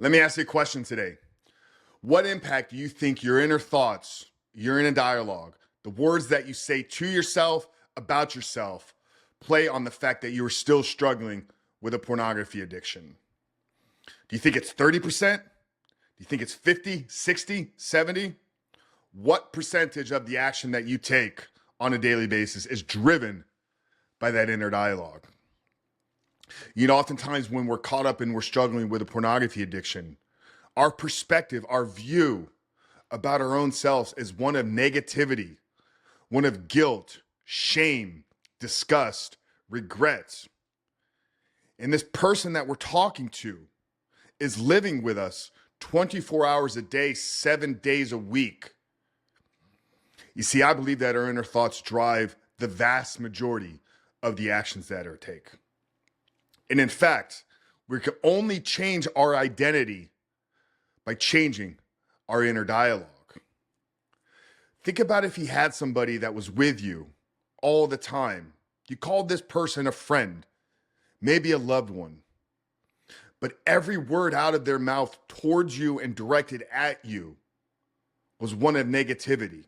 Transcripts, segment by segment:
Let me ask you a question today. What impact do you think your inner thoughts, your inner dialogue, the words that you say to yourself about yourself play on the fact that you are still struggling with a pornography addiction? Do you think it's 30%? Do you think it's 50, 60, 70? What percentage of the action that you take on a daily basis is driven by that inner dialogue? Oftentimes when we're caught up and we're struggling with a pornography addiction, our perspective, our view about our own selves is one of negativity, one of guilt, shame, disgust, regret. And this person that we're talking to is living with us 24 hours a day, 7 days a week. You see, I believe that our inner thoughts drive the vast majority of the actions that are taken. And in fact, we can only change our identity by changing our inner dialogue. Think about if you had somebody that was with you all the time. You called this person a friend, maybe a loved one, but every word out of their mouth towards you and directed at you was one of negativity.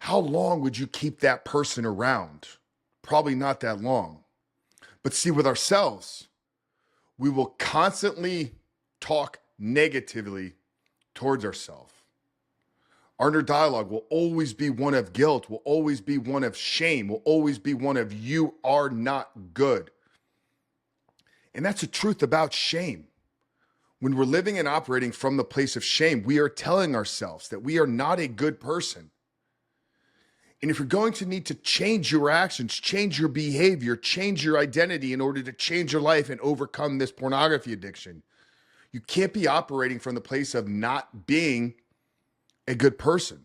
How long would you keep that person around? Probably not that long. But see, with ourselves, we will constantly talk negatively towards ourselves. Our inner dialogue will always be one of guilt, will always be one of shame, will always be one of you are not good. And that's the truth about shame. When we're living and operating from the place of shame, we are telling ourselves that we are not a good person. And if you're going to need to change your actions, change your behavior, change your identity in order to change your life and overcome this pornography addiction, you can't be operating from the place of not being a good person.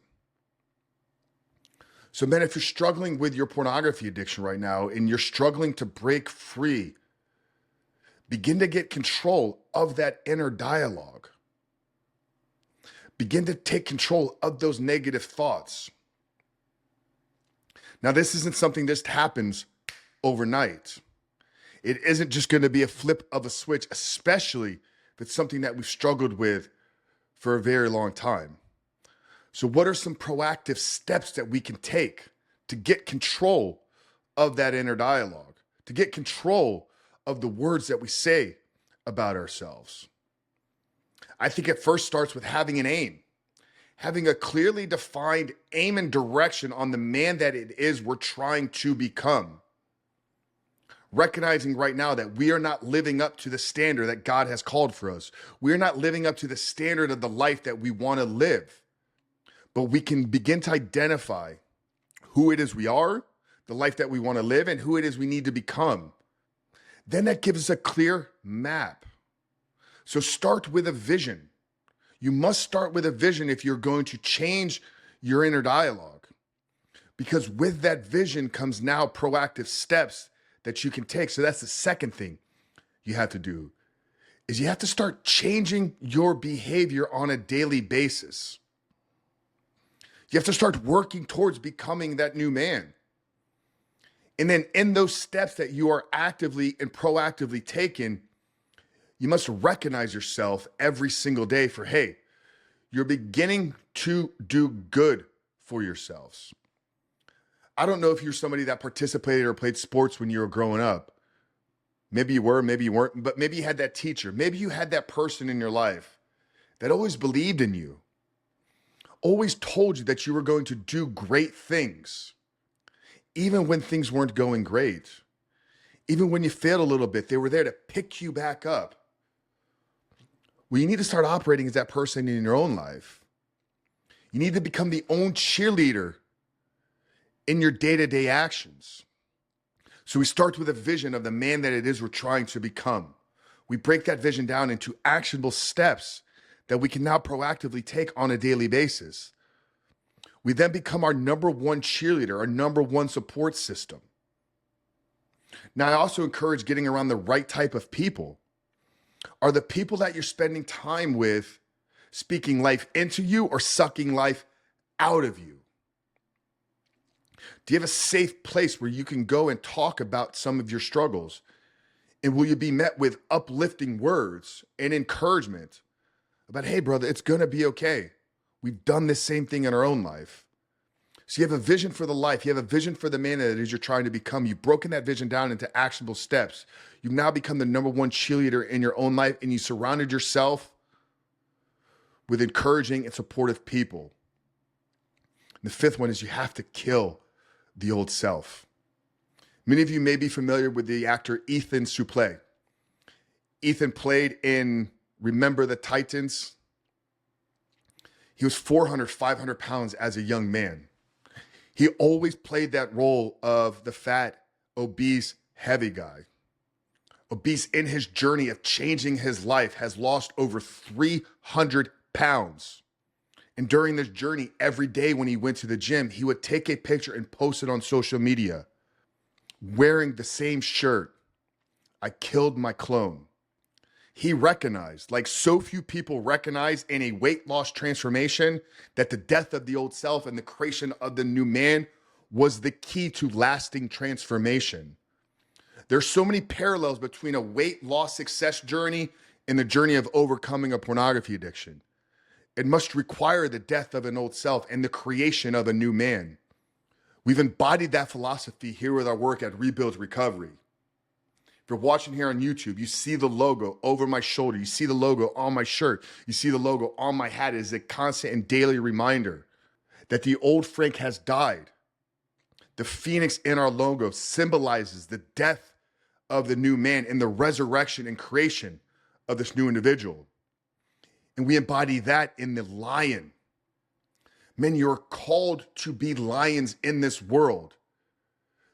So, man, if you're struggling with your pornography addiction right now and you're struggling to break free, begin to get control of that inner dialogue. Begin to take control of those negative thoughts. Now, this isn't something that just happens overnight. It isn't just going to be a flip of a switch, especially if it's something that we've struggled with for a very long time. So what are some proactive steps that we can take to get control of that inner dialogue, to get control of the words that we say about ourselves? I think it first starts with having an aim. Having a clearly defined aim and direction on the man that it is we're trying to become. Recognizing right now that we are not living up to the standard that God has called for us. We are not living up to the standard of the life that we want to live. But we can begin to identify who it is we are, the life that we want to live, and who it is we need to become. Then that gives us a clear map. So start with a vision. You must start with a vision if you're going to change your inner dialogue. Because with that vision comes now proactive steps that you can take. So that's the second thing you have to do, is you have to start changing your behavior on a daily basis. You have to start working towards becoming that new man. And then in those steps that you are actively and proactively taking, you must recognize yourself every single day for, hey, you're beginning to do good for yourselves. I don't know if you're somebody that participated or played sports when you were growing up. Maybe you were, maybe you weren't, but maybe you had that teacher. Maybe you had that person in your life that always believed in you, always told you that you were going to do great things, even when things weren't going great. Even when you failed a little bit, they were there to pick you back up. Well, you need to start operating as that person in your own life. You need to become the own cheerleader in your day-to-day actions. So we start with a vision of the man that it is we're trying to become. We break that vision down into actionable steps that we can now proactively take on a daily basis. We then become our number one cheerleader, our number one support system. Now, I also encourage getting around the right type of people. Are the people that you're spending time with speaking life into you or sucking life out of you? Do you have a safe place where you can go and talk about some of your struggles? And will you be met with uplifting words and encouragement about, hey, brother, it's going to be okay. We've done this same thing in our own life. So you have a vision for the life. You have a vision for the man that it is you're trying to become. You've broken that vision down into actionable steps. You've now become the number one cheerleader in your own life, and you surrounded yourself with encouraging and supportive people. And the fifth one is you have to kill the old self. Many of you may be familiar with the actor Ethan Suplee. Ethan played in Remember the Titans. He was 400, 500 pounds as a young man. He always played that role of the fat, obese, heavy guy. Obese in his journey of changing his life has lost over 300 pounds. And during this journey, every day when he went to the gym, he would take a picture and post it on social media wearing the same shirt. I killed my clone. He recognized, like so few people recognize in a weight loss transformation, that the death of the old self and the creation of the new man was the key to lasting transformation. There's so many parallels between a weight loss success journey and the journey of overcoming a pornography addiction. It must require the death of an old self and the creation of a new man. We've embodied that philosophy here with our work at Rebuild Recovery. If you're watching here on YouTube, you see the logo over my shoulder. You see the logo on my shirt. You see the logo on my hat. It is a constant and daily reminder that the old Frank has died. The phoenix in our logo symbolizes the death of the new man and the resurrection and creation of this new individual. And we embody that in the lion. Men, you're called to be lions in this world.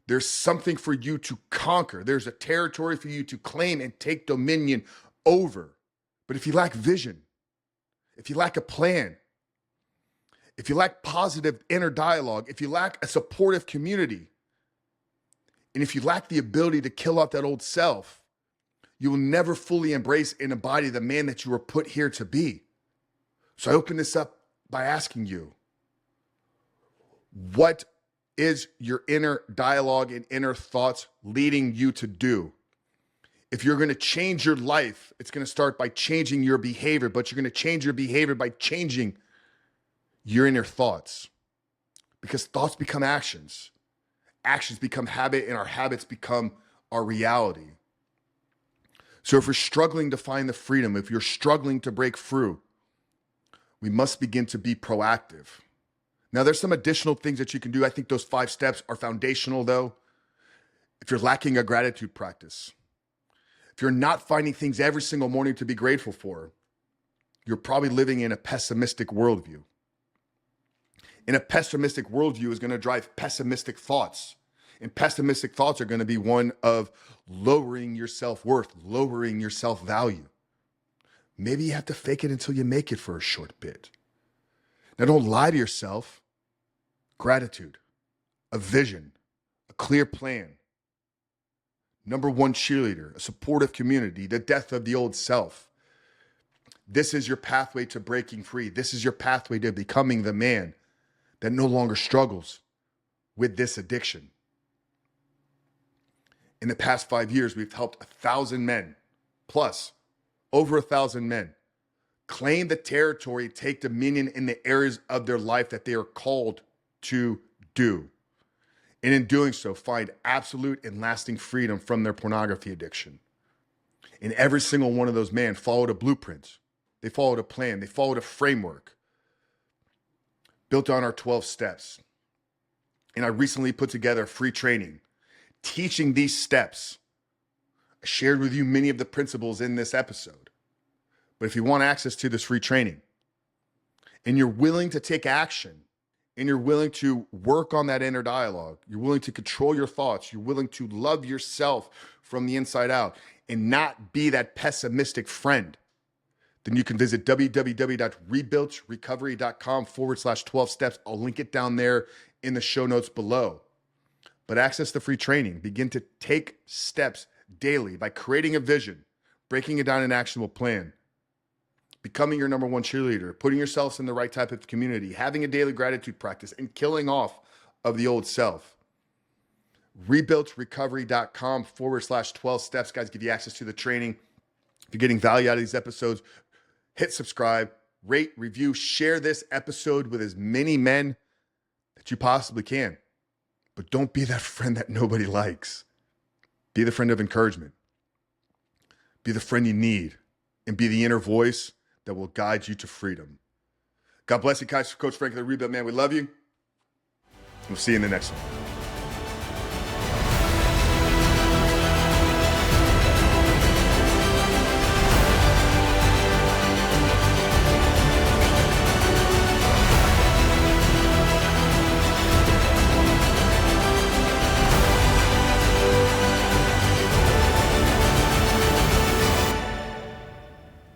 There's something for you to conquer. There's a territory for you to claim and take dominion over. But if you lack vision, if you lack a plan, if you lack positive inner dialogue, if you lack a supportive community, and if you lack the ability to kill out that old self, you will never fully embrace and embody the man that you were put here to be. So I open this up by asking you, what is your inner dialogue and inner thoughts leading you to do? If you're going to change your life, it's going to start by changing your behavior, but you're going to change your behavior by changing your inner thoughts, because thoughts become actions. Actions become habit, and our habits become our reality. So if we're struggling to find the freedom, if you're struggling to break through, we must begin to be proactive. Now, there's some additional things that you can do. I think those 5 steps are foundational, though. If you're lacking a gratitude practice, if you're not finding things every single morning to be grateful for, you're probably living in a pessimistic worldview. And a pessimistic worldview is going to drive pessimistic thoughts. And pessimistic thoughts are going to be one of lowering your self-worth, lowering your self-value. Maybe you have to fake it until you make it for a short bit. Now, don't lie to yourself. Gratitude, a vision, a clear plan, number one cheerleader, a supportive community, the death of the old self. This is your pathway to breaking free. This is your pathway to becoming the man that no longer struggles with this addiction. In the past 5 years, we've helped 1,000 men, plus over 1,000 men, claim the territory, take dominion in the areas of their life that they are called to do. And in doing so, find absolute and lasting freedom from their pornography addiction. And every single one of those men followed a blueprint. They followed a plan. They followed a framework built on our 12 steps. And I recently put together a free training teaching these steps. I shared with you many of the principles in this episode. But if you want access to this free training and you're willing to take action and you're willing to work on that inner dialogue, you're willing to control your thoughts, you're willing to love yourself from the inside out and not be that pessimistic friend, then you can visit www.rebuiltrecovery.com/12 steps. I'll link it down there in the show notes below. But access the free training. Begin to take steps daily by creating a vision, breaking it down in an actionable plan, becoming your number one cheerleader, putting yourselves in the right type of community, having a daily gratitude practice, and killing off of the old self. rebuiltrecovery.com/12 steps. Guys, give you access to the training. If you're getting value out of these episodes, hit subscribe, rate, review, share this episode with as many men that you possibly can. But don't be that friend that nobody likes. Be the friend of encouragement. Be the friend you need, and be the inner voice that will guide you to freedom. God bless you, guys. Coach Frank, the Rebuild Man. We love you. We'll see you in the next one.